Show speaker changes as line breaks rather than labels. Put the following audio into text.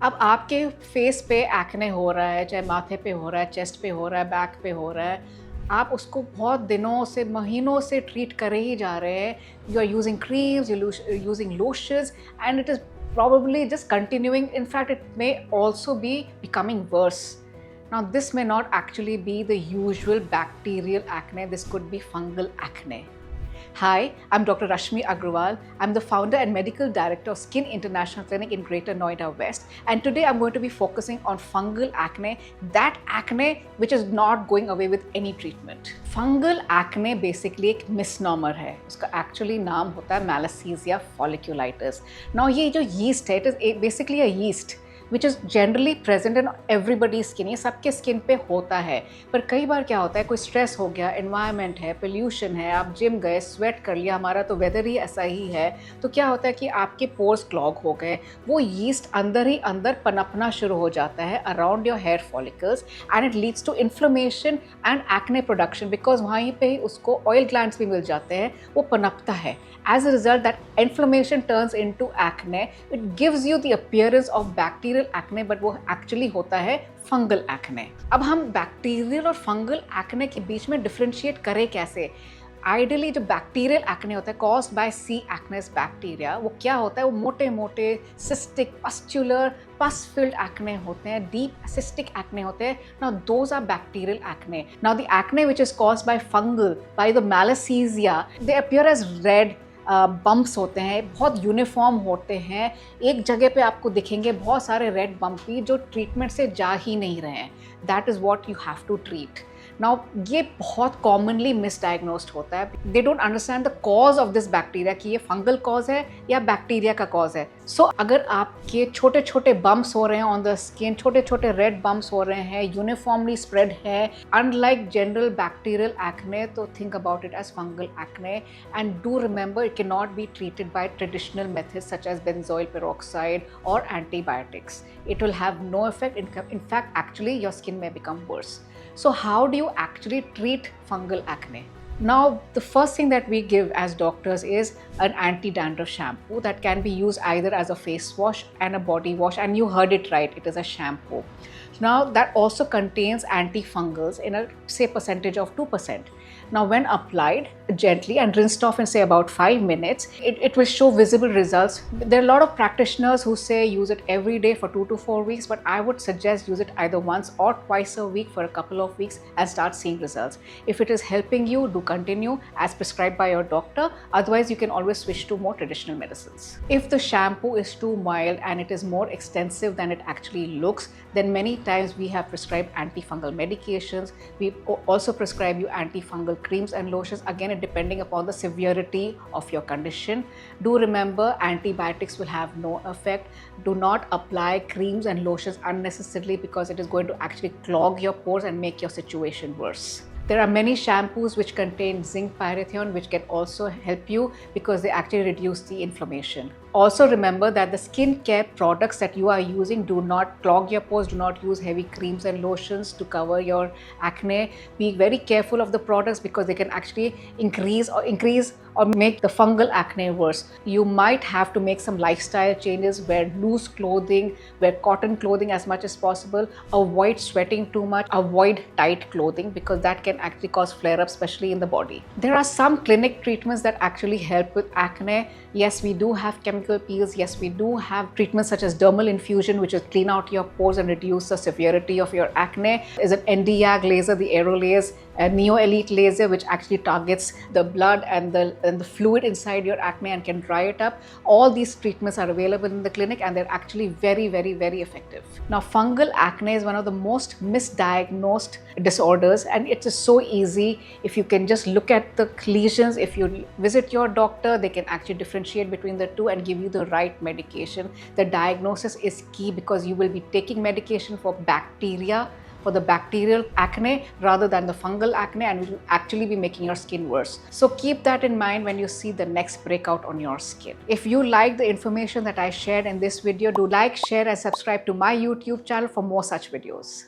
अब आपके फेस पे एक्ने हो रहा है, चाहे माथे पे हो रहा है, चेस्ट पे हो रहा है, बैक पे हो रहा है, आप उसको बहुत दिनों से, महीनों से ट्रीट करे ही जा रहे हैं। You are using creams, using lotions, and it is probably just continuing. In fact, it may also be becoming worse. Now, this may not actually be the usual bacterial acne, this could be fungal acne. Hi, I'm Dr. Rashmi Agrawal. I'm the founder and medical director of Skin International Clinic in Greater Noida West. And today I'm going to be focusing on fungal acne, that acne which is not going away with any treatment. Fungal acne basically एक misnomer है. उसका actually नाम होता है Malassezia folliculitis. Now ये जो yeast है, it is basically a yeast which is generally present in everybody's skin. ये सबके स्किन पे होता है, पर कई बार क्या होता है, कोई स्ट्रेस हो गया, एनवायरनमेंट है, पोल्यूशन है, आप जिम गए, स्वेट कर लिया, हमारा तो वेदर ही ऐसा ही है, तो क्या होता है कि आपके पोर्स क्लॉग हो गए, वो यीस्ट अंदर ही अंदर पनपना शुरू हो जाता है around your hair follicles, and it leads to inflammation and acne production, because वहीं पे ही उसको ऑयल ग्लैंड्स भी मिल जाते हैं, वो पनपता है. As a result, that inflammation turns into acne. It gives you the appearance of bacterial acne, but वो actually होता है fungal acne. अब हम bacterial और fungal acne के बीच में differentiate करें कैसे? आइडियली जो बैक्टीरियल एक्ने होता है caused by C acnes bacteria, वो क्या होता है, वो मोटे मोटे cystic pustular pus filled acne होते हैं, डीप सिस्टिक एक्ने होते हैं. Now those are bacterial acne. Now the acne which is caused by fungal by the Malassezia, they appear as red bumps होते हैं, बहुत यूनिफॉर्म होते हैं, एक जगह पे आपको दिखेंगे बहुत सारे रेड बम्प भी जो ट्रीटमेंट से जा ही नहीं रहे हैं. That is what you have to treat. Now ये बहुत कॉमनली मिसडायग्नोस्ड होता है. They don't understand the cause of this bacteria कि ये फंगल कॉज है या बैक्टीरिया का कॉज है. सो अगर आपके छोटे छोटे बम्प्स हो रहे हैं ऑन द स्किन, छोटे छोटे रेड बम्प्स हो रहे हैं, यूनिफॉर्मली स्प्रेड है, अनलाइक जनरल बैक्टीरियल एक्ने, तो think about it as fungal acne. And do remember, it can not be treated by traditional methods such as benzoyl peroxide or antibiotics. It will have no effect. In fact, actually your skin may become worse. So how do you actually treat fungal acne? Now, the first thing that we give as doctors is an anti-dandruff shampoo that can be used either as a face wash and a body wash, and you heard it right, it is a shampoo. Now, that also contains antifungals in a, say, percentage of 2%. Now, when applied gently and rinsed off in, say, about 5 minutes, it will show visible results. There are a lot of practitioners who say use it every day for 2 to 4 weeks, but I would suggest use it either once or twice a week for a couple of weeks and start seeing results. If it is helping you, do continue as prescribed by your doctor. Otherwise, you can always switch to more traditional medicines. If the shampoo is too mild and it is more extensive than it actually looks, then many times we have prescribed antifungal medications. We also prescribe you antifungal creams and lotions, again depending upon the severity of your condition. Do remember, antibiotics will have no effect. Do not apply creams and lotions unnecessarily because it is going to actually clog your pores and make your situation worse. There are many shampoos which contain zinc pyrithione, which can also help you because they actually reduce the inflammation. Also remember that the skincare products that you are using do not clog your pores. Do not use heavy creams and lotions to cover your acne. Be very careful of the products because they can actually increase or make the fungal acne worse. You might have to make some lifestyle changes, wear loose clothing, wear cotton clothing as much as possible, avoid sweating too much, avoid tight clothing because that can actually cause flare-ups, especially in the body. There are some clinic treatments that actually help with acne. Yes, we do have chemical peels. Yes, we do have treatments such as dermal infusion, which will clean out your pores and reduce the severity of your acne. There's an Nd:YAG laser, the Aerolase, a Neo Elite laser, which actually targets the blood and the fluid inside your acne and can dry it up. All these treatments are available in the clinic and they're actually very, very, very effective. Now, fungal acne is one of the most misdiagnosed disorders, and it is so easy. If you can just look at the lesions, if you visit your doctor, they can actually differentiate between the two and give you the right medication. The diagnosis is key because you will be taking medication for bacteria, for the bacterial acne rather than the fungal acne, and it will actually be making your skin worse. So keep that in mind when you see the next breakout on your skin. If you like the information that I shared in this video, do like, share and subscribe to my YouTube channel for more such videos.